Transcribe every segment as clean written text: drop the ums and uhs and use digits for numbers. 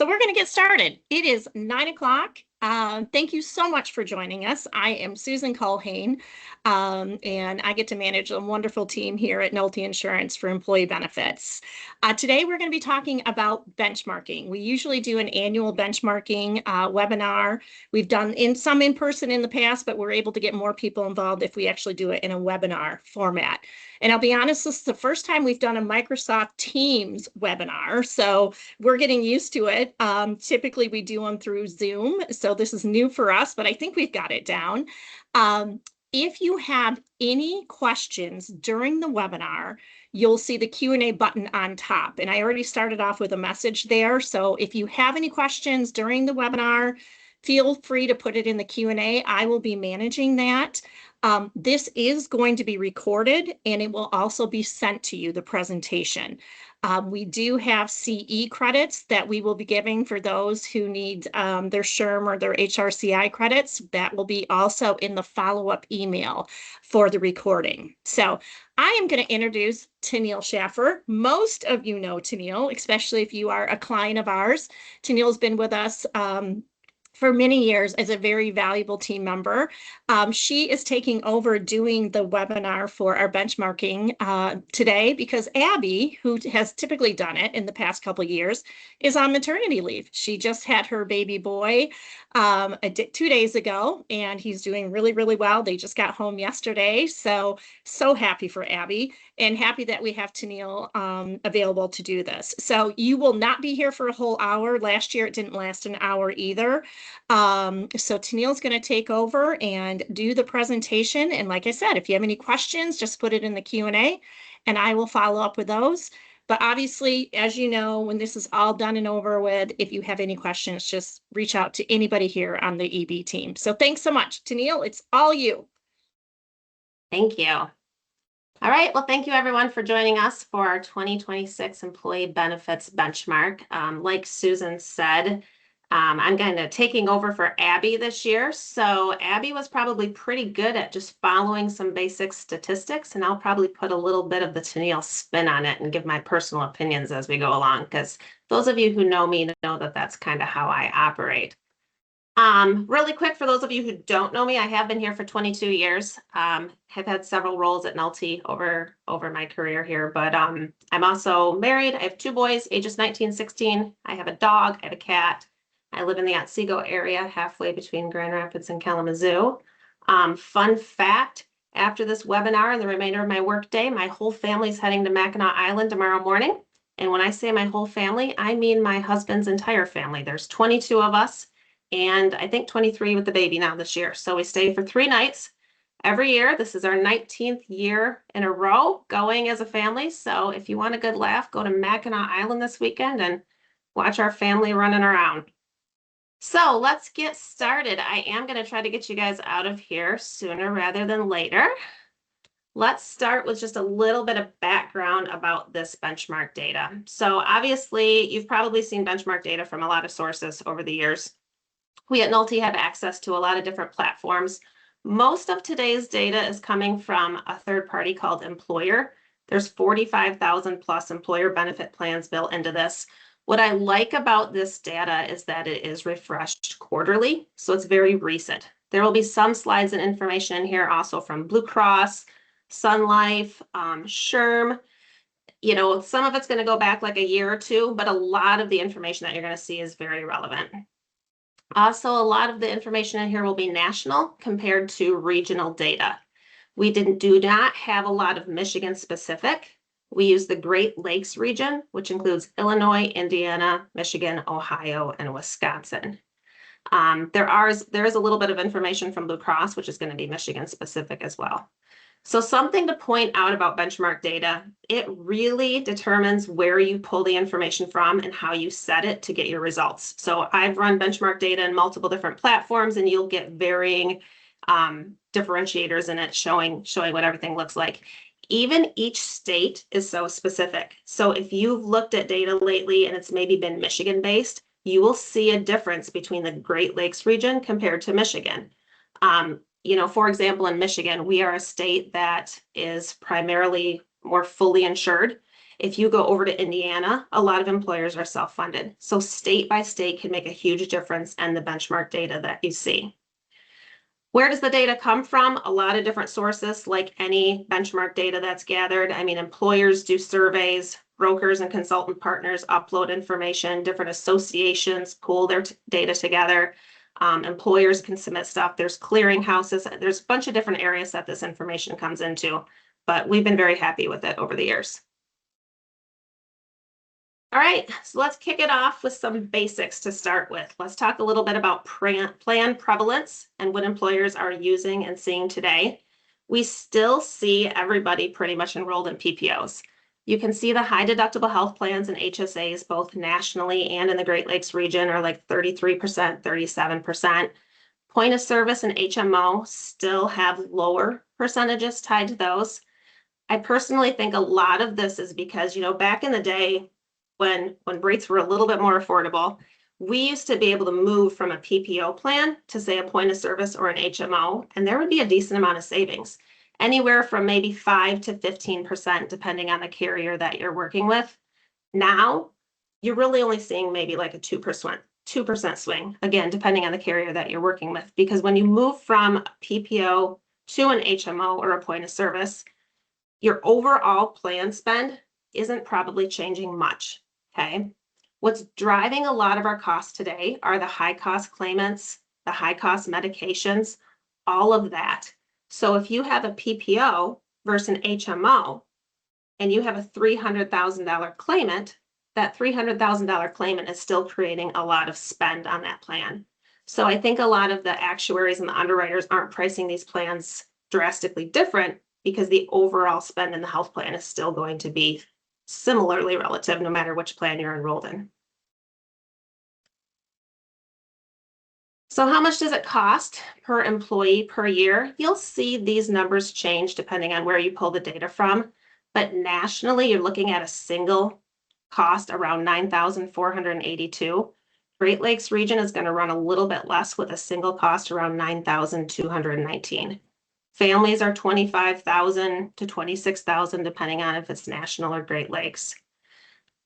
So we're going to get started. It is 9 o'clock. Thank you so much for joining us. I am Susan Culhane, and I get to manage a wonderful team here at Nulty Insurance for employee benefits. Today, we're going to be talking about benchmarking. We usually do an annual benchmarking webinar. We've done some in person in the past, but we're able to get more people involved if we actually do it in a webinar format. And I'll be honest, this is the first time we've done a Microsoft Teams webinar, so we're getting used to it. Typically, we do them through Zoom, so this is new for us, but I think we've got it down. If you have any questions during the webinar, you'll see the Q&A button on top. And I already started off with a message there. So if you have any questions during the webinar, feel free to put it in the Q&A. I will be managing that. This is going to be recorded, and it will also be sent to you, the presentation. We do have CE credits that we will be giving for those who need their SHRM or their HRCI credits. That will be also in the follow-up email for the recording. So I am going to introduce Tenneil Shaffer. Most of you know Tenneil, especially if you are a client of ours. Tenneil's been with us for many years as a very valuable team member. She is taking over doing the webinar for our benchmarking today because Abby, who has typically done it in the past couple of years, is on maternity leave. She just had her baby boy 2 days ago, and he's doing really, really well. They just got home yesterday. So happy for Abby and happy that we have Tenneil available to do this. So you will not be here for a whole hour. Last year, it didn't last an hour either. So Tenneil's going to take over and do the presentation. And like I said, if you have any questions, just put it in the Q&A and I will follow up with those. But obviously, as you know, when this is all done and over with, if you have any questions, just reach out to anybody here on the EB team. So thanks so much. Tenneil, it's all you. Thank you. All right. Well, thank you everyone for joining us for our 2026 Employee Benefits Benchmark. Like Susan said, I'm kind of taking over for Abby this year. So Abby was probably pretty good at just following some basic statistics, and I'll probably put a little bit of the Tenneil spin on it and give my personal opinions as we go along, because those of you who know me know that that's kind of how I operate. Really quick, for those of you who don't know me, I have been here for 22 years. Have had several roles at Nulty over my career here, but I'm also married. I have 2 boys, ages 19, 16. I have a dog, I have a cat. I live in the Otsego area, halfway between Grand Rapids and Kalamazoo. Fun fact, after this webinar and the remainder of my work day, my whole family's heading to Mackinac Island tomorrow morning. And when I say my whole family, I mean my husband's entire family. There's 22 of us, and I think 23 with the baby now this year. So we stay for 3 nights every year. This is our 19th year in a row going as a family. So if you want a good laugh, go to Mackinac Island this weekend and watch our family running around. So let's get started. I am going to try to get you guys out of here sooner rather than later. Let's start with just a little bit of background about this benchmark data. So obviously, you've probably seen benchmark data from a lot of sources over the years. We at Nulty have access to a lot of different platforms. Most of today's data is coming from a third party called Employer. There's 45,000 plus employer benefit plans built into this. What I like about this data is that it is refreshed quarterly, so it's very recent. There will be some slides and information in here also from Blue Cross, Sun Life, SHRM. You know, some of it's going to go back like a year or 2, but a lot of the information that you're going to see is very relevant. Also, a lot of the information in here will be national compared to regional data. We do not have a lot of Michigan specific. We use the Great Lakes region, which includes Illinois, Indiana, Michigan, Ohio, and Wisconsin. There is a little bit of information from Blue Cross, which is going to be Michigan specific as well. So something to point out about benchmark data, it really determines where you pull the information from and how you set it to get your results. So I've run benchmark data in multiple different platforms, and you'll get varying differentiators in it showing what everything looks like. Even each state is so specific. So if you've looked at data lately and it's maybe been Michigan based, you will see a difference between the Great Lakes region compared to Michigan. You know, for example, in Michigan, we are a state that is primarily more fully insured. If you go over to Indiana, a lot of employers are self-funded. So state by state can make a huge difference in the benchmark data that you see. Where does the data come from? A lot of different sources, like any benchmark data that's gathered. I mean, employers do surveys, brokers and consultant partners upload information, different associations pool their data together. Employers can submit stuff. There's clearinghouses. There's a bunch of different areas that this information comes into, but we've been very happy with it over the years. All right, so let's kick it off with some basics to start with. Let's talk a little bit about plan prevalence and what employers are using and seeing today. We still see everybody pretty much enrolled in PPOs. You can see the high deductible health plans and HSAs, both nationally and in the Great Lakes region, are like 33%, 37%. Point of service and HMO still have lower percentages tied to those. I personally think a lot of this is because, back in the day, when rates were a little bit more affordable, we used to be able to move from a PPO plan to, say, a point of service or an HMO, and there would be a decent amount of savings, anywhere from maybe 5 to 15%, depending on the carrier that you're working with. Now, you're really only seeing maybe like a 2% swing, again, depending on the carrier that you're working with, because when you move from a PPO to an HMO or a point of service, your overall plan spend isn't probably changing much, okay? What's driving a lot of our costs today are the high cost claimants, the high cost medications, all of that. So if you have a PPO versus an HMO and you have a $300,000 claimant, that $300,000 claimant is still creating a lot of spend on that plan. So I think a lot of the actuaries and the underwriters aren't pricing these plans drastically different because the overall spend in the health plan is still going to be similarly relative no matter which plan you're enrolled in. So how much does it cost per employee per year? You'll see these numbers change depending on where you pull the data from, but nationally you're looking at a single cost around $9,482. Great Lakes region is going to run a little bit less with a single cost around $9,219. Families are $25,000 to $26,000, depending on if it's national or Great Lakes.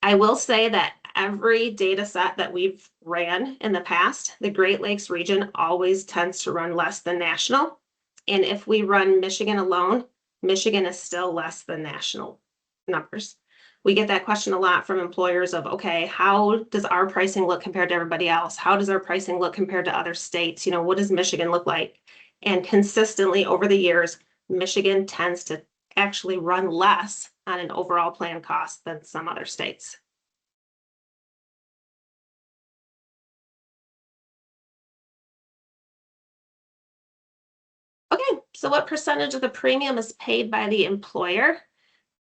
I will say that every data set that we've ran in the past, the Great Lakes region always tends to run less than national. And if we run Michigan alone, Michigan is still less than national numbers. We get that question a lot from employers of, okay, how does our pricing look compared to everybody else? How does our pricing look compared to other states? What does Michigan look like? And consistently over the years, Michigan tends to actually run less on an overall plan cost than some other states. Okay, so what percentage of the premium is paid by the employer?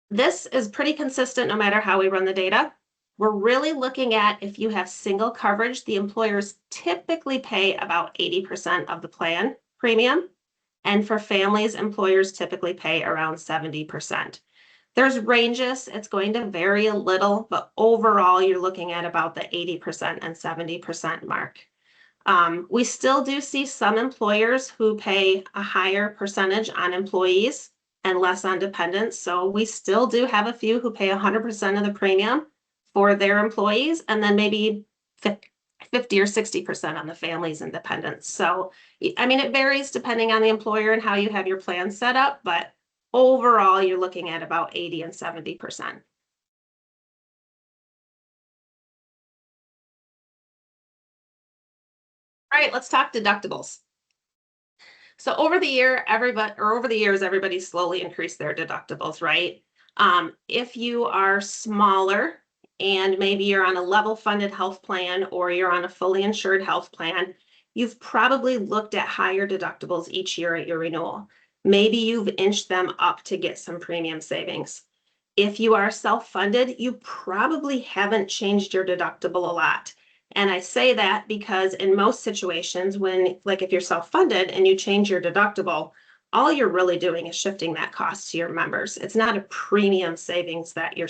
This is pretty consistent no matter how we run the data. We're really looking at if you have single coverage, the employers typically pay about 80% of the plan premium. And for families, employers typically pay around 70%. There's ranges, it's going to vary a little, but overall you're looking at about the 80% and 70% mark. We still do see some employers who pay a higher percentage on employees and less on dependents. So we still do have a few who pay 100% of the premium for their employees, and then maybe 50 or 60% on the families and dependents. So, I mean, it varies depending on the employer and how you have your plan set up, but overall, you're looking at about 80 and 70%. All right, let's talk deductibles. So over the years, everybody slowly increased their deductibles, right? If you are smaller and maybe you're on a level funded health plan or you're on a fully insured health plan, you've probably looked at higher deductibles each year at your renewal. Maybe you've inched them up to get some premium savings. If you are self-funded, you probably haven't changed your deductible a lot. And I say that because in most situations, like if you're self-funded and you change your deductible, all you're really doing is shifting that cost to your members. It's not a premium savings that you're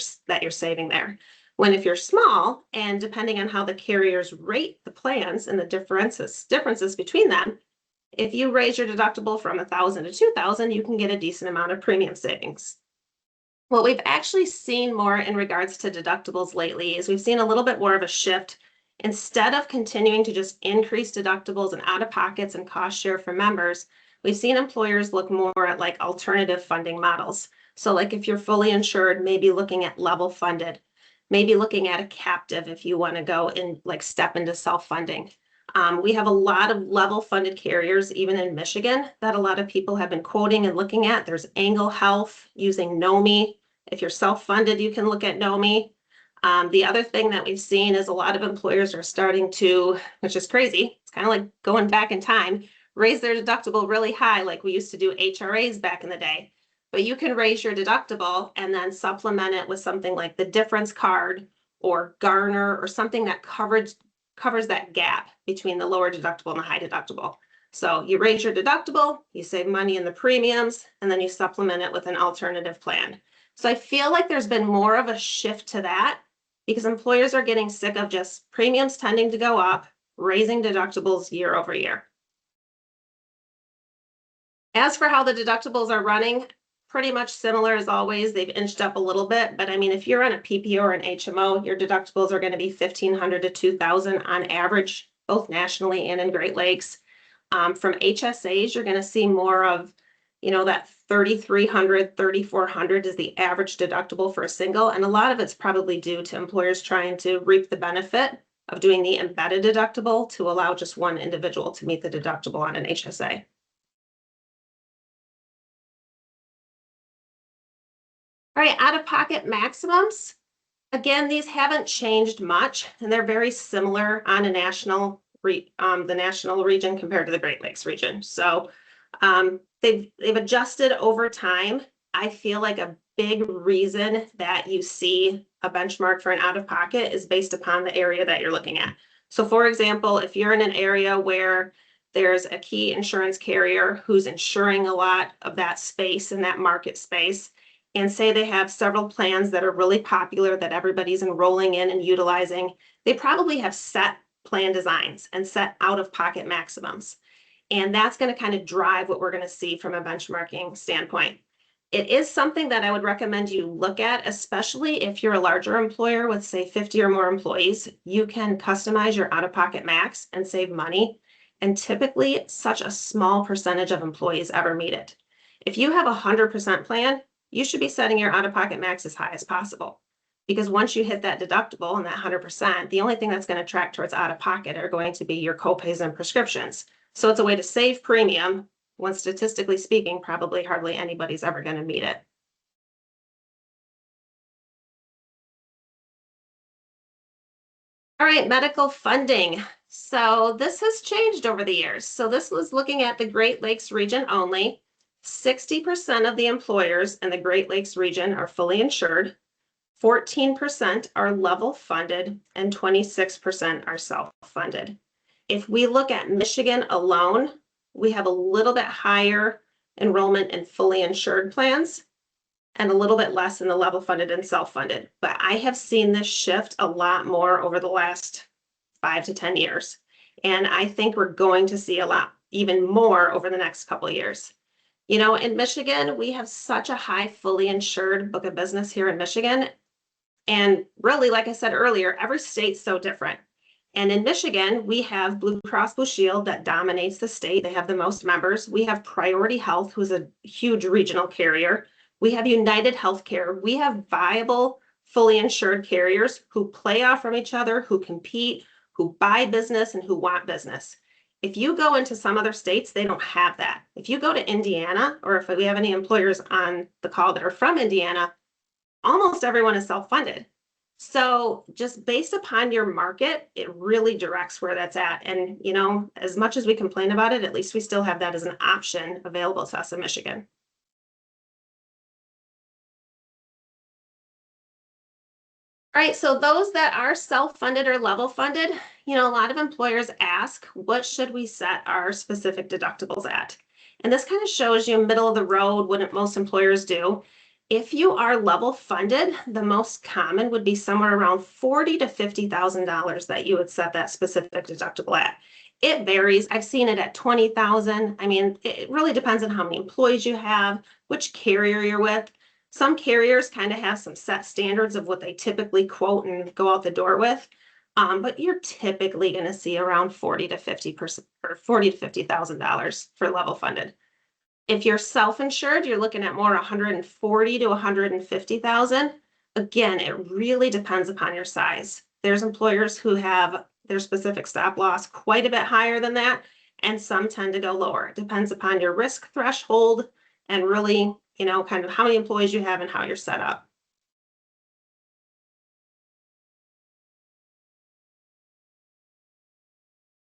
saving there. When if you're small, and depending on how the carriers rate the plans and the differences between them, if you raise your deductible from $1,000 to $2,000, you can get a decent amount of premium savings. What we've actually seen more in regards to deductibles lately is we've seen a little bit more of a shift. Instead of continuing to just increase deductibles and out of pockets and cost share for members, we've seen employers look more at like alternative funding models. So like if you're fully insured, maybe looking at level funded, maybe looking at a captive if you want to go and like step into self-funding. We have a lot of level funded carriers, even in Michigan, that a lot of people have been quoting and looking at. There's Angle Health using NOMI. If you're self-funded, you can look at NOMI. The other thing that we've seen is a lot of employers are starting to, which is crazy, it's kind of like going back in time, raise their deductible really high like we used to do HRAs back in the day. But you can raise your deductible and then supplement it with something like the difference card or Garner or something that covers that gap between the lower deductible and the high deductible. So you raise your deductible, you save money in the premiums, and then you supplement it with an alternative plan. So I feel like there's been more of a shift to that because employers are getting sick of just premiums tending to go up, raising deductibles year over year. As for how the deductibles are running, pretty much similar as always. They've inched up a little bit, but I mean, if you're on a PPO or an HMO, your deductibles are going to be $1,500 to $2,000 on average, both nationally and in Great Lakes. From HSAs, you're going to see more of, that $3,300, $3,400 is the average deductible for a single. And a lot of it's probably due to employers trying to reap the benefit of doing the embedded deductible to allow just one individual to meet the deductible on an HSA. All right, out-of-pocket maximums. Again, these haven't changed much, and they're very similar on a national the national region compared to the Great Lakes region. So they've adjusted over time. I feel like a big reason that you see a benchmark for an out-of-pocket is based upon the area that you're looking at. So for example, if you're in an area where there's a key insurance carrier who's insuring a lot of that space in that market space, and say they have several plans that are really popular that everybody's enrolling in and utilizing, they probably have set plan designs and set out-of-pocket maximums. And that's going to kind of drive what we're going to see from a benchmarking standpoint. It is something that I would recommend you look at, especially if you're a larger employer with, say, 50 or more employees. You can customize your out-of-pocket max and save money. And typically, such a small percentage of employees ever meet it. If you have a 100% plan, you should be setting your out-of-pocket max as high as possible. Because once you hit that deductible and that 100%, the only thing that's going to track towards out-of-pocket are going to be your copays and prescriptions. So it's a way to save premium when statistically speaking, probably hardly anybody's ever going to meet it. All right, medical funding. So this has changed over the years. So this was looking at the Great Lakes region only. 60% of the employers in the Great Lakes region are fully insured. 14% are level funded and 26% are self-funded. If we look at Michigan alone, we have a little bit higher enrollment in fully insured plans and a little bit less in the level funded and self-funded. But I have seen this shift a lot more over the last 5 to 10 years. And I think we're going to see a lot, even more over the next couple of years. In Michigan, we have such a high fully insured book of business here in Michigan. And really, like I said earlier, every state's so different. And in Michigan, we have Blue Cross Blue Shield that dominates the state. They have the most members. We have Priority Health, who's a huge regional carrier. We have United Healthcare. We have viable, fully insured carriers who play off from each other, who compete, who buy business, and who want business. If you go into some other states, they don't have that. If you go to Indiana, or if we have any employers on the call that are from Indiana, almost everyone is self-funded. So just based upon your market, it really directs where that's at. And, as much as we complain about it, at least we still have that as an option available to us in Michigan. All right, so those that are self-funded or level funded, a lot of employers ask, what should we set our specific deductibles at? And this kind of shows you middle of the road what most employers do. If you are level funded, the most common would be somewhere around $40,000 to $50,000 that you would set that specific deductible at. It varies. I've seen it at $20,000. I mean, it really depends on how many employees you have, which carrier you're with. Some carriers kind of have some set standards of what they typically quote and go out the door with. But you're typically going to see around 40 to 50% or $40 to $50,000 for level funded. If you're self-insured, you're looking at more 140 to 150,000. Again, it really depends upon your size. There's employers who have their specific stop loss quite a bit higher than that, and some tend to go lower. It depends upon your risk threshold and really, kind of how many employees you have and how you're set up.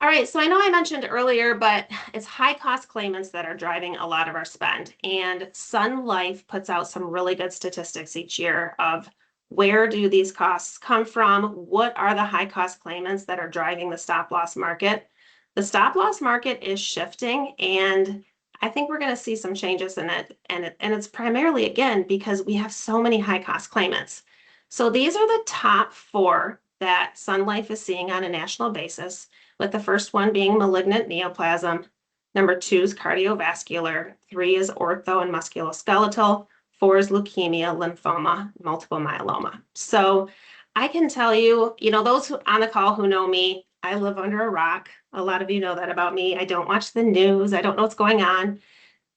All right, so I know I mentioned earlier, but it's high cost claimants that are driving a lot of our spend. And Sun Life puts out some really good statistics each year of where do these costs come from? What are the high cost claimants that are driving the stop loss market? The stop loss market is shifting, and I think we're going to see some changes in it. And it's primarily, again, because we have so many high cost claimants. So these are the top 4 that Sun Life is seeing on a national basis, with the first one being malignant neoplasm. Number 2 is cardiovascular. 3 is ortho and musculoskeletal. 4 is leukemia, lymphoma, multiple myeloma. So I can tell you, those on the call who know me, I live under a rock. A lot of you know that about me. I don't watch the news. I don't know what's going on.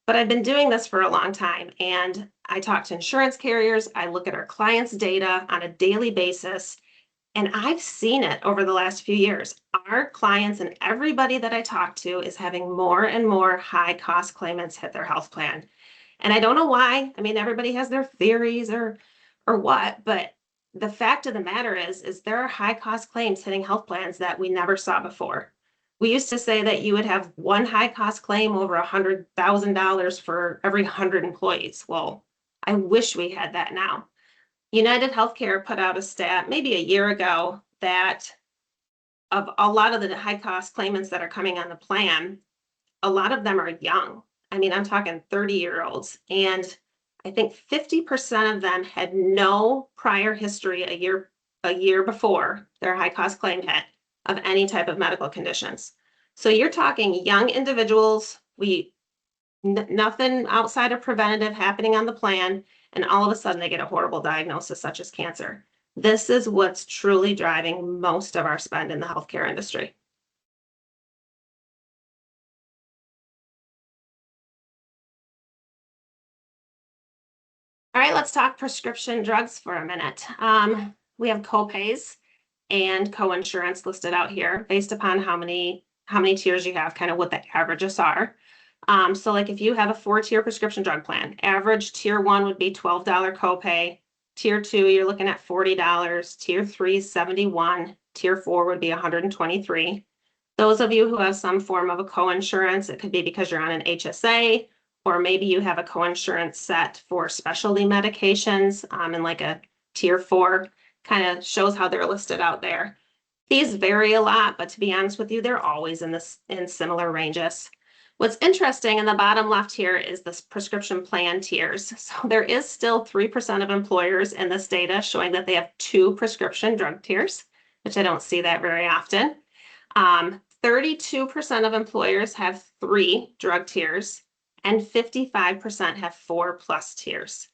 But I've been doing this for a long time, and I talk to insurance carriers. I look at our clients' data on a daily basis. And I've seen it over the last few years. Our clients and everybody that I talk to is having more and more high cost claimants hit their health plan. And I don't know why. I mean, everybody has their theories or what, but the fact of the matter is there are high cost claims hitting health plans that we never saw before. We used to say that you would have one high cost claim over $100,000 for every 100 employees. Well, I wish we had that now. United Healthcare put out a stat maybe a year ago that of a lot of the high cost claimants that are coming on the plan, a lot of them are young. I mean, I'm talking 30-year-olds. And I think 50% of them had no prior history a year before their high cost claim hit of any type of medical conditions. So you're talking young individuals, nothing outside of preventative happening on the plan, and all of a sudden they get a horrible diagnosis such as cancer. This is what's truly driving most of our spend in the healthcare industry. All right, let's talk prescription drugs for a minute. We have copays and coinsurance listed out here based upon how many tiers you have, kind of what the averages are. So like if you have a 4-tier prescription drug plan, average tier 1 would be $12 copay. Tier 2, you're looking at $40. Tier 3, $71. Tier 4 would be $123. Those of you who have some form of a coinsurance, it could be because you're on an HSA, or maybe you have a coinsurance set for specialty medications, and like a tier 4 kind of shows how they're listed out there. These vary a lot, but to be honest with you, they're always in similar ranges. What's interesting in the bottom left here is this prescription plan tiers. So there is still 3% of employers in this data showing that they have 2 prescription drug tiers, which I don't see that very often. 32% of employers have 3 drug tiers, and 55% have 4+ tiers.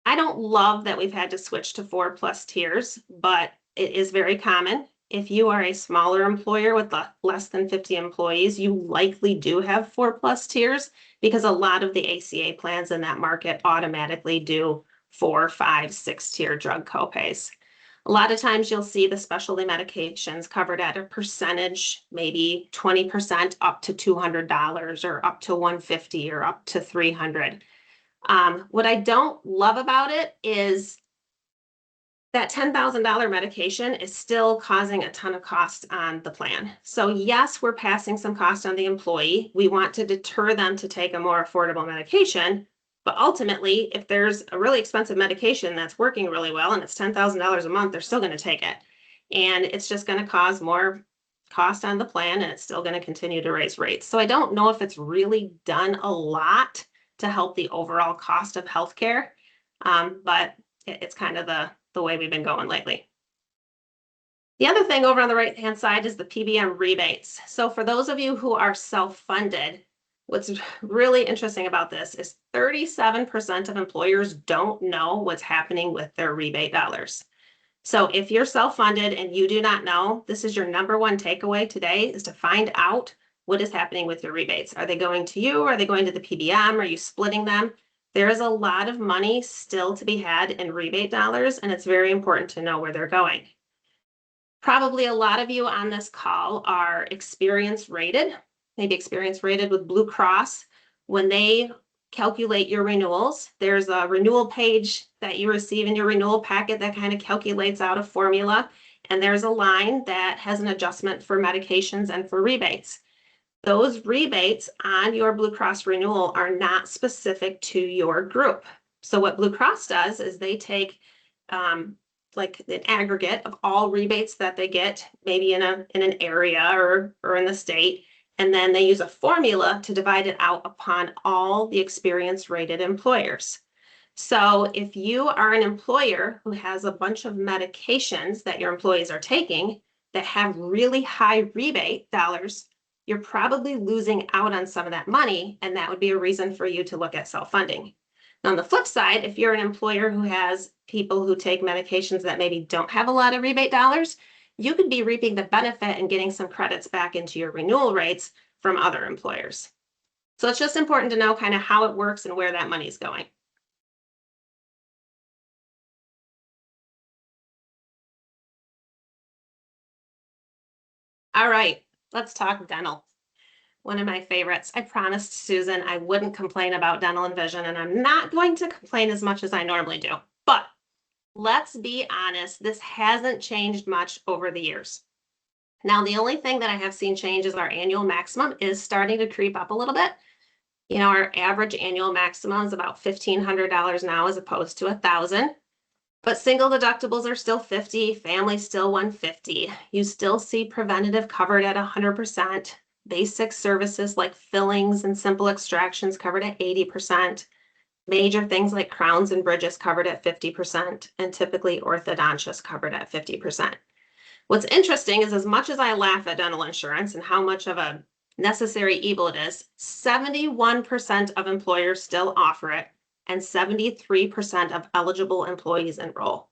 I don't love that we've had to switch to 4+ tiers, but it is very common. If you are a smaller employer with less than 50 employees, you likely do have 4+ tiers because a lot of the ACA plans in that market automatically do 4, 5, 6-tier drug copays. A lot of times you'll see the specialty medications covered at a percentage, maybe 20% up to $200 or up to $150 or up to $300. What I don't love about it is that $10,000 medication is still causing a ton of cost on the plan. So yes, we're passing some cost on the employee. We want to deter them to take a more affordable medication. But ultimately, if there's a really expensive medication that's working really well and it's $10,000 a month, they're still going to take it. And it's just going to cause more cost on the plan, and it's still going to continue to raise rates. So I don't know if it's really done a lot to help the overall cost of healthcare, but it's kind of the way we've been going lately. The other thing over on the right-hand side is the PBM rebates. So for those of you who are self-funded, What's really interesting about this is 37% of employers don't know what's happening with their rebate dollars. So if you're self-funded and you do not know, this is your number one takeaway today, is to find out what is happening with your rebates. Are they going to you? Are they going to the PBM? Are you splitting them? There is a lot of money still to be had in rebate dollars, and it's very important to know where they're going. Probably a lot of you on this call are experience rated, maybe experience rated with Blue Cross. When they calculate your renewals, there's a renewal page that you receive in your renewal packet that kind of calculates out a formula. And there's a line that has an adjustment for medications and for rebates. Those rebates on your Blue Cross renewal are not specific to your group. So what Blue Cross does is they take like an aggregate of all rebates that they get, maybe in an area or in the state, and then they use a formula to divide it out upon all the experience rated employers. So if you are an employer who has a bunch of medications that your employees are taking that have really high rebate dollars, you're probably losing out on some of that money, and that would be a reason for you to look at self-funding. On the flip side, if you're an employer who has people who take medications that maybe don't have a lot of rebate dollars, you could be reaping the benefit and getting some credits back into your renewal rates from other employers. So it's just important to know kind of how it works and where that money is going. All right, let's talk dental. One of my favorites. I promised Susan I wouldn't complain about dental and vision, and I'm not going to complain as much as I normally do. But let's be honest, this hasn't changed much over the years. Now, the only thing that I have seen change is our annual maximum is starting to creep up a little bit. You know, our average annual maximum is about $1,500 now as opposed to $1,000. But single deductibles are still $50, family still $150. You still see preventative covered at 100%. Basic services like fillings and simple extractions covered at 80%. Major things like crowns and bridges covered at 50%, and typically orthodontists covered at 50%. What's interesting is, as much as I laugh at dental insurance and how much of a necessary evil it is, 71% of employers still offer it, and 73% of eligible employees enroll.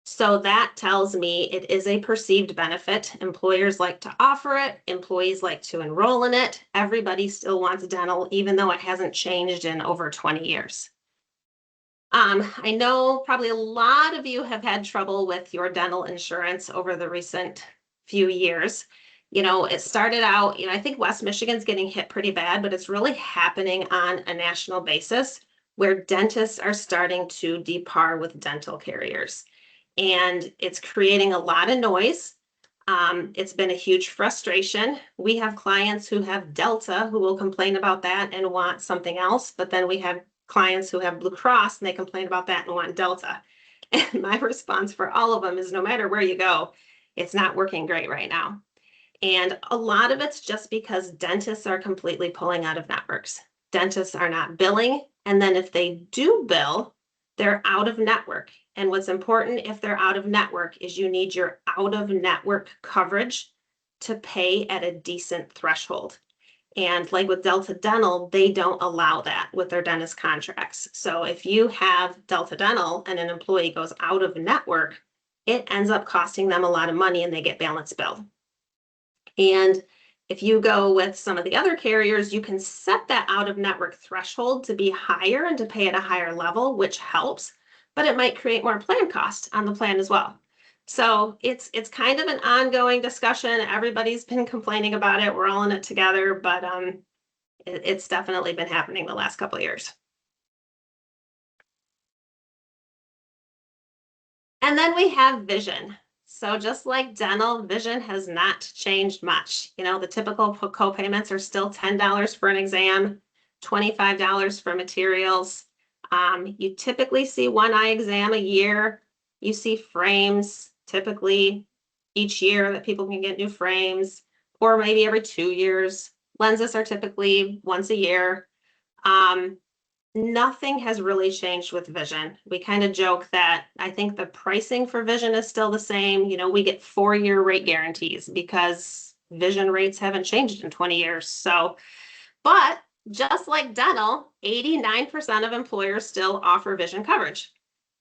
So that tells me it is a perceived benefit. Employers like to offer it. Employees like to enroll in it. Everybody still wants dental, even though it hasn't changed in over 20 years. I know probably a lot of you have had trouble with your dental insurance over the recent few years. You know, it started out, I think West Michigan's getting hit pretty bad, but it's really happening on a national basis where dentists are starting to depar with dental carriers. And it's creating a lot of noise. It's been a huge frustration. We have clients who have Delta who will complain about that and want something else, but then we have clients who have Blue Cross and they complain about that and want Delta. And my response for all of them is, no matter where you go, it's not working great right now. And a lot of it's just because dentists are completely pulling out of networks. Dentists are not billing. And then if they do bill, they're out of network. And what's important if they're out of network is you need your out of network coverage to pay at a decent threshold. And like with Delta Dental, they don't allow that with their dentist contracts. So if you have Delta Dental and an employee goes out of network, it ends up costing them a lot of money and they get balance billed. And if you go with some of the other carriers, you can set that out of network threshold to be higher and to pay at a higher level, which helps, but it might create more plan cost on the plan as well. So it's kind of an ongoing discussion. Everybody's been complaining about it. We're all in it together, but it's definitely been happening the last couple of years. And then we have vision. So just like dental, vision has not changed much. You know, the typical co-payments are still $10 for an exam, $25 for materials. You typically see one eye exam a year. You see frames typically each year that people can get new frames, or maybe every 2 years. Lenses are typically once a year. Nothing has really changed with vision. We kind of joke that I think the pricing for vision is still the same. You know, we get 4-year rate guarantees because vision rates haven't changed in 20 years. So, but Just like dental, 89% of employers still offer vision coverage,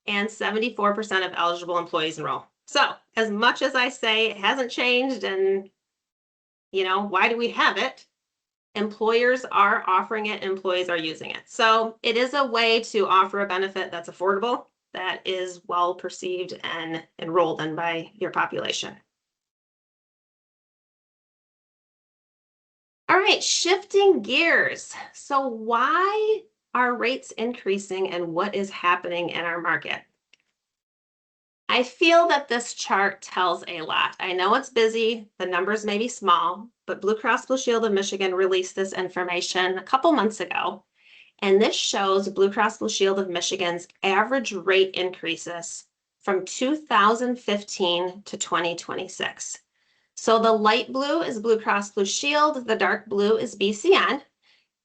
and 74% of eligible employees enroll. So as much as I say it hasn't changed and, why do we have it? Employers are offering it, employees are using it. So it is a way to offer a benefit that's affordable, that is well perceived and enrolled in by your population. All right, shifting gears. So why are rates increasing and what is happening in our market? I feel that this chart tells a lot. I know it's busy, the numbers may be small, but Blue Cross Blue Shield of Michigan released this information a couple months ago. And this shows Blue Cross Blue Shield of Michigan's average rate increases from 2015 to 2026. So the light blue is Blue Cross Blue Shield, the dark blue is BCN.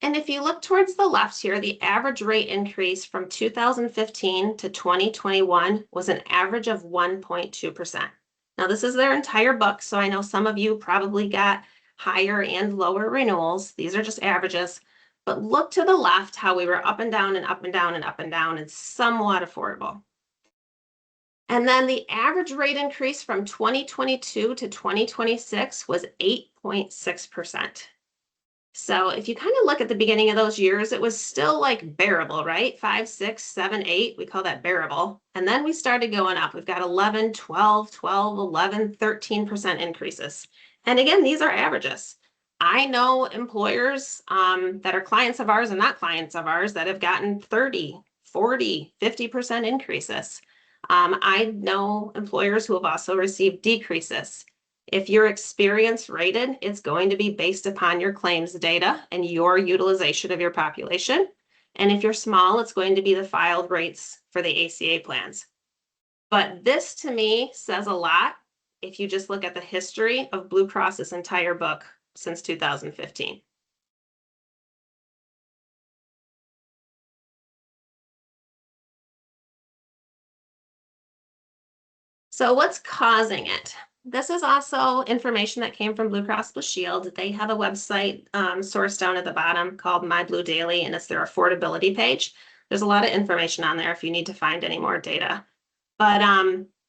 And if you look towards the left here, the average rate increase from 2015 to 2021 was an average of 1.2%. Now, this is their entire book, so I know some of you probably got higher and lower renewals. These are just averages. But look to the left how we were up and down and up and down and up and down and somewhat affordable. And then the average rate increase from 2022 to 2026 was 8.6%. So if you kind of look at the beginning of those years, it was still like bearable, right? 5, 6, 7, 8, we call that bearable. And then we started going up. We've got 11, 12, 12, 11, 13% increases. And again, these are averages. I know employers that are clients of ours and not clients of ours that have gotten 30, 40, 50% increases. I know employers who have also received decreases. If you're experience rated, it's going to be based upon your claims data and your utilization of your population. And if you're small, it's going to be the filed rates for the ACA plans. But this to me says a lot if you just look at the history of Blue Cross's entire book since 2015. So what's causing it? This is also information that came from Blue Cross Blue Shield. They have a website source down at the bottom called My Blue Daily, and it's their affordability page. There's a lot of information on there if you need to find any more data. But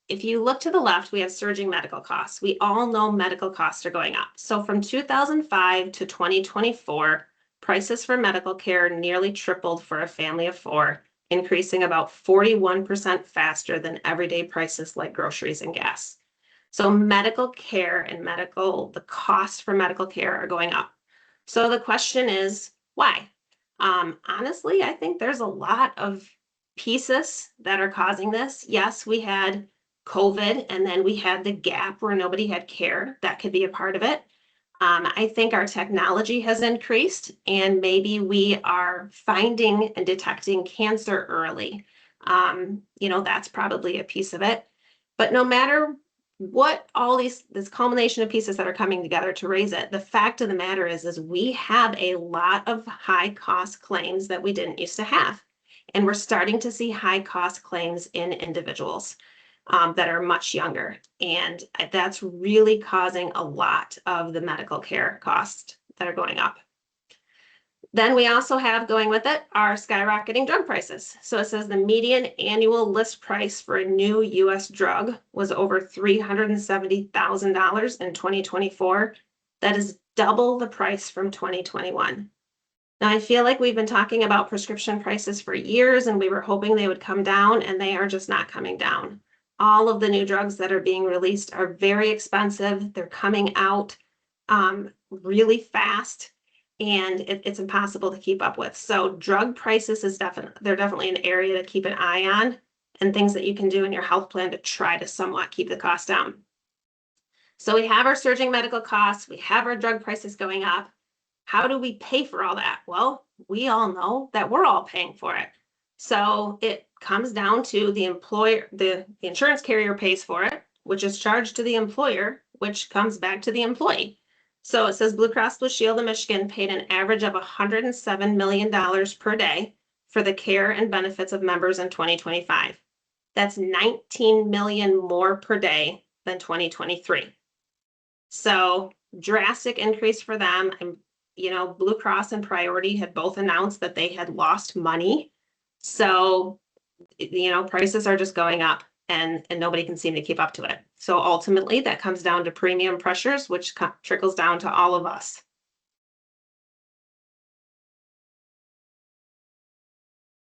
if you look to the left, we have surging medical costs. We all know medical costs are going up. So from 2005 to 2024, prices for medical care nearly tripled for a family of 4, increasing about 41% faster than everyday prices like groceries and gas. So medical care and the costs for medical care are going up. So the question is, why? Honestly, I think there's a lot of pieces that are causing this. Yes, we had COVID, and then we had the gap where nobody had care. That could be a part of it. I think our technology has increased, and maybe we are finding and detecting cancer early. That's probably a piece of it. But no matter what, all this culmination of pieces that are coming together to raise it, the fact of the matter is we have a lot of high cost claims that we didn't used to have. And we're starting to see high cost claims in individuals that are much younger. And that's really causing a lot of the medical care costs that are going up. Then we also have, going with it, our skyrocketing drug prices. So it says the median annual list price for a new US drug was over $370,000 in 2024. That is double the price from 2021. Now, I feel like we've been talking about prescription prices for years, and we were hoping they would come down, and they are just not coming down. All of the new drugs that are being released are very expensive. They're coming out really fast, and it's impossible to keep up with. So drug prices they're definitely an area to keep an eye on, and things that you can do in your health plan to try to somewhat keep the cost down. So we have our surging medical costs, we have our drug prices going up. How do we pay for all that? Well, we all know that we're all paying for it. So it comes down to the employer, the insurance carrier pays for it, which is charged to the employer, which comes back to the employee. So it says Blue Cross Blue Shield of Michigan paid an average of $107 million per day for the care and benefits of members in 2025. That's 19 million more per day than 2023. So drastic increase for them. I'm Blue Cross and Priority had both announced that they had lost money. So, prices are just going up and nobody can seem to keep up to it. So ultimately that comes down to premium pressures, which trickles down to all of us.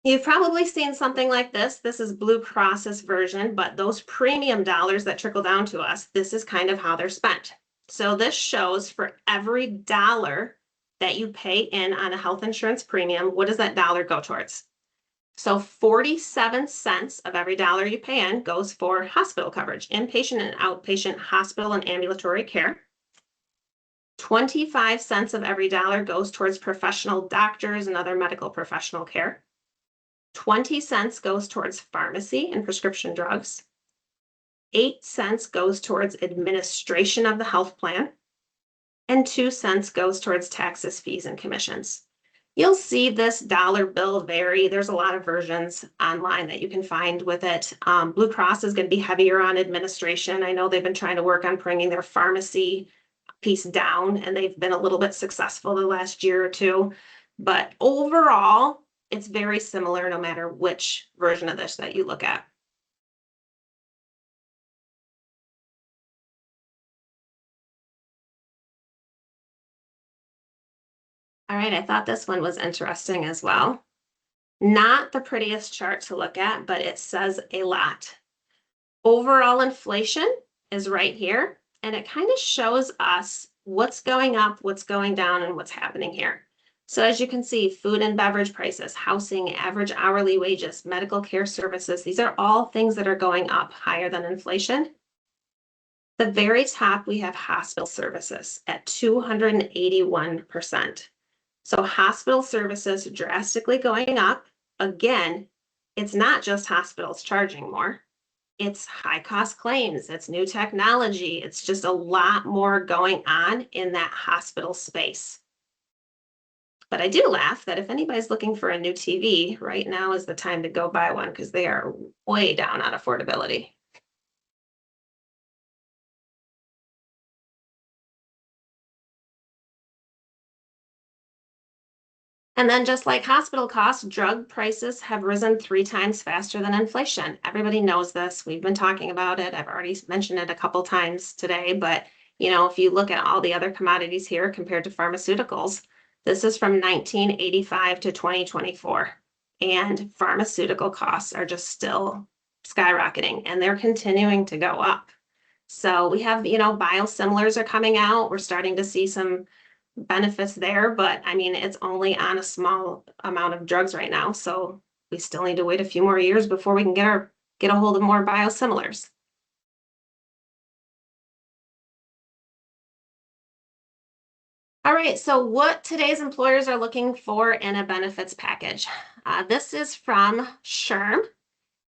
You've probably seen something like this. This is Blue Cross's version, but those premium dollars that trickle down to us, this is kind of how they're spent. So this shows for every dollar that you pay in on a health insurance premium, what does that dollar go towards? So 47 cents of every dollar you pay in goes for hospital coverage, inpatient and outpatient hospital and ambulatory care. 25 cents of every dollar goes towards professional doctors and other medical professional care. 20 cents goes towards pharmacy and prescription drugs. 8 cents goes towards administration of the health plan. And 2 cents goes towards taxes, fees, and commissions. You'll see this dollar bill vary. There's a lot of versions online that you can find with it. Blue Cross is going to be heavier on administration. I know they've been trying to work on bringing their pharmacy piece down, and they've been a little bit successful the last year or two. But overall, it's very similar no matter which version of this that you look at. All right, I thought this one was interesting as well. Not the prettiest chart to look at, but it says a lot. Overall inflation is right here, and it kind of shows us what's going up, what's going down, and what's happening here. So as you can see, food and beverage prices, housing, average hourly wages, medical care services, these are all things that are going up higher than inflation. The very top, we have hospital services at 281%. So hospital services drastically going up. Again, it's not just hospitals charging more. It's high cost claims, it's new technology, it's just a lot more going on in that hospital space. But I do laugh that if anybody's looking for a new TV, right now is the time to go buy one because they are way down on affordability. And then just like hospital costs, drug prices have risen 3 times faster than inflation. Everybody knows this. We've been talking about it. I've already mentioned it a couple times today, but if you look at all the other commodities here compared to pharmaceuticals, this is from 1985 to 2024. And pharmaceutical costs are just still skyrocketing and they're continuing to go up. So we have, biosimilars are coming out. We're starting to see some benefits there, but I mean, it's only on a small amount of drugs right now. So we still need to wait a few more years before we can get a hold of more biosimilars. All right, so what today's employers are looking for in a benefits package. This is from SHRM,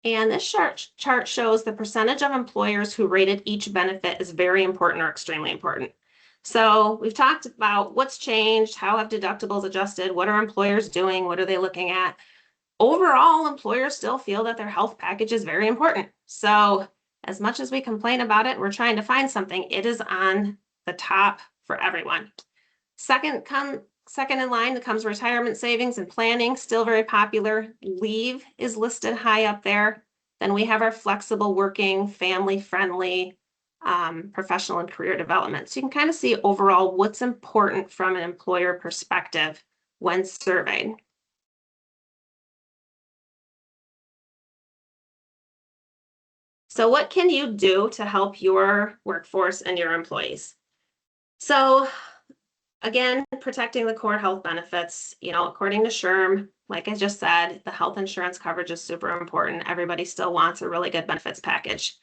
and this chart shows the percentage of employers who rated each benefit as very important or extremely important. So we've talked about what's changed, how have deductibles adjusted, what are employers doing, what are they looking at? Overall, employers still feel that their health package is very important. So as much as we complain about it, we're trying to find something, it is on the top for everyone. Second in line comes retirement savings and planning, still very popular. Leave is listed high up there. Then we have our flexible working, family-friendly, professional and career development. So you can kind of see overall what's important from an employer perspective when surveyed. So what can you do to help your workforce and your employees? So again, protecting the core health benefits, according to SHRM, like I just said, the health insurance coverage is super important. Everybody still wants a really good benefits package.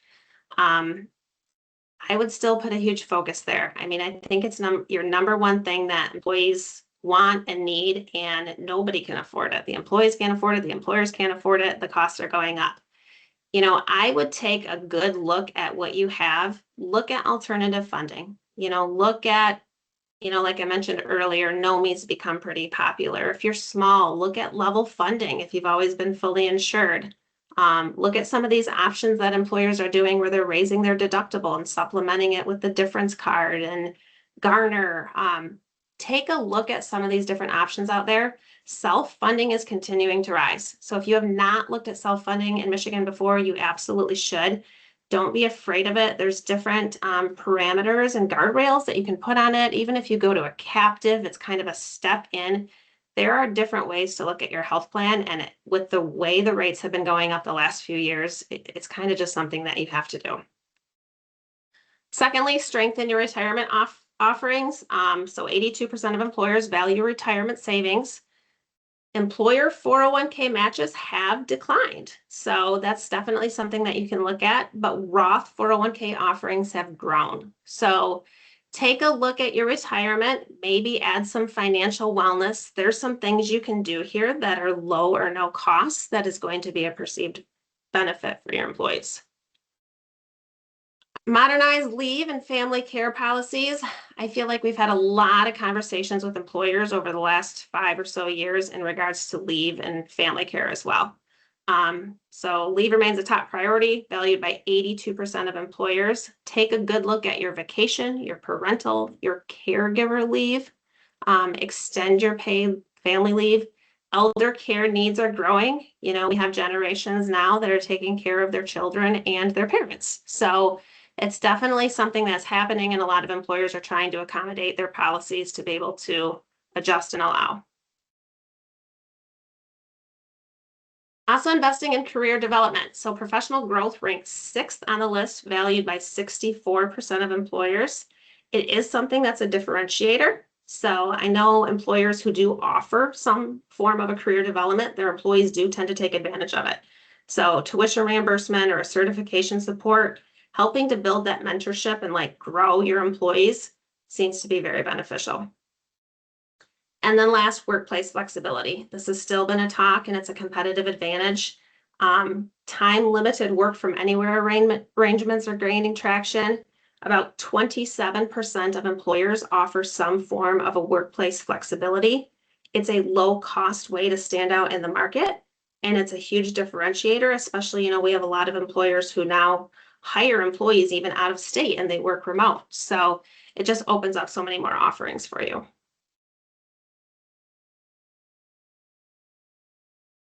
I would still put a huge focus there. I mean, I think it's your number one thing that employees want and need, and nobody can afford it. The employees can't afford it. The employers can't afford it. The costs are going up. I would take a good look at what you have. Look at alternative funding. Look at, like I mentioned earlier, NOMI's become pretty popular. If you're small, look at level funding if you've always been fully insured. Look at some of these options that employers are doing where they're raising their deductible and supplementing it with the difference card and Garner. take a look at some of these different options out there. Self-funding is continuing to rise. So if you have not looked at self-funding in Michigan before, you absolutely should. Don't be afraid of it. There's different parameters and guardrails that you can put on it. Even if you go to a captive, it's kind of a step in. There are different ways to look at your health plan, and with the way the rates have been going up the last few years, it's kind of just something that you have to do. Secondly, strengthen your retirement offerings. So 82% of employers value retirement savings. Employer 401k matches have declined. So that's definitely something that you can look at, but Roth 401k offerings have grown. So take a look at your retirement, maybe add some financial wellness. There's some things you can do here that are low or no cost that is going to be a perceived benefit for your employees. Modernize leave and family care policies. I feel like we've had a lot of conversations with employers over the last 5 or so years in regards to leave and family care as well. So leave remains a top priority, valued by 82% of employers. Take a good look at your vacation, your parental, your caregiver leave. Extend your paid family leave. Elder care needs are growing. You know, we have generations now that are taking care of their children and their parents. So it's definitely something that's happening, and a lot of employers are trying to accommodate their policies to be able to adjust and allow. Also investing in career development. So professional growth ranks 6th on the list, valued by 64% of employers. It is something that's a differentiator. So I know employers who do offer some form of a career development, their employees do tend to take advantage of it. So tuition reimbursement or a certification support, helping to build that mentorship and like grow your employees seems to be very beneficial. And then last, workplace flexibility. This has still been a talk, and it's a competitive advantage. Time-limited work from anywhere arrangements are gaining traction. About 27% of employers offer some form of a workplace flexibility. It's a low-cost way to stand out in the market, and it's a huge differentiator, especially, you know, we have a lot of employers who now hire employees even out of state and they work remote. So it just opens up so many more offerings for you.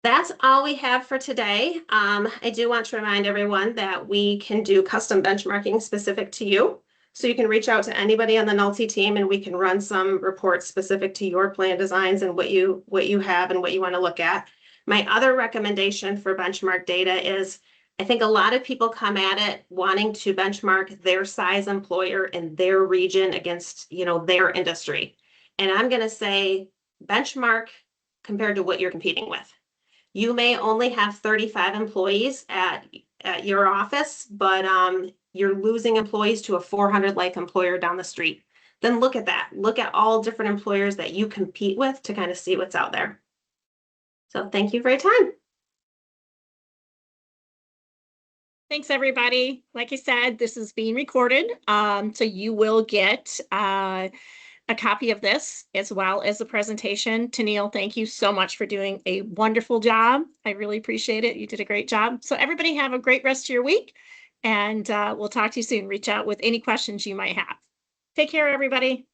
That's all we have for today. I do want to remind everyone that we can do custom benchmarking specific to you. So you can reach out to anybody on the Nulty team and we can run some reports specific to your plan designs and what you have and what you want to look at. My other recommendation for benchmark data is, I think a lot of people come at it wanting to benchmark their size employer in their region against, you know, their industry. And I'm going to say benchmark compared to what you're competing with. You may only have 35 employees at your office, but you're losing employees to a 400-like employer down the street. Then look at that. Look at all different employers that you compete with to kind of see what's out there. So thank you for your time. Thanks, everybody. Like I said, this is being recorded, so you will get a copy of this as well as the presentation. Tenneil, thank you so much for doing a wonderful job. I really appreciate it. You did a great job. So everybody have a great rest of your week, and we'll talk to you soon. Reach out with any questions you might have. Take care, everybody.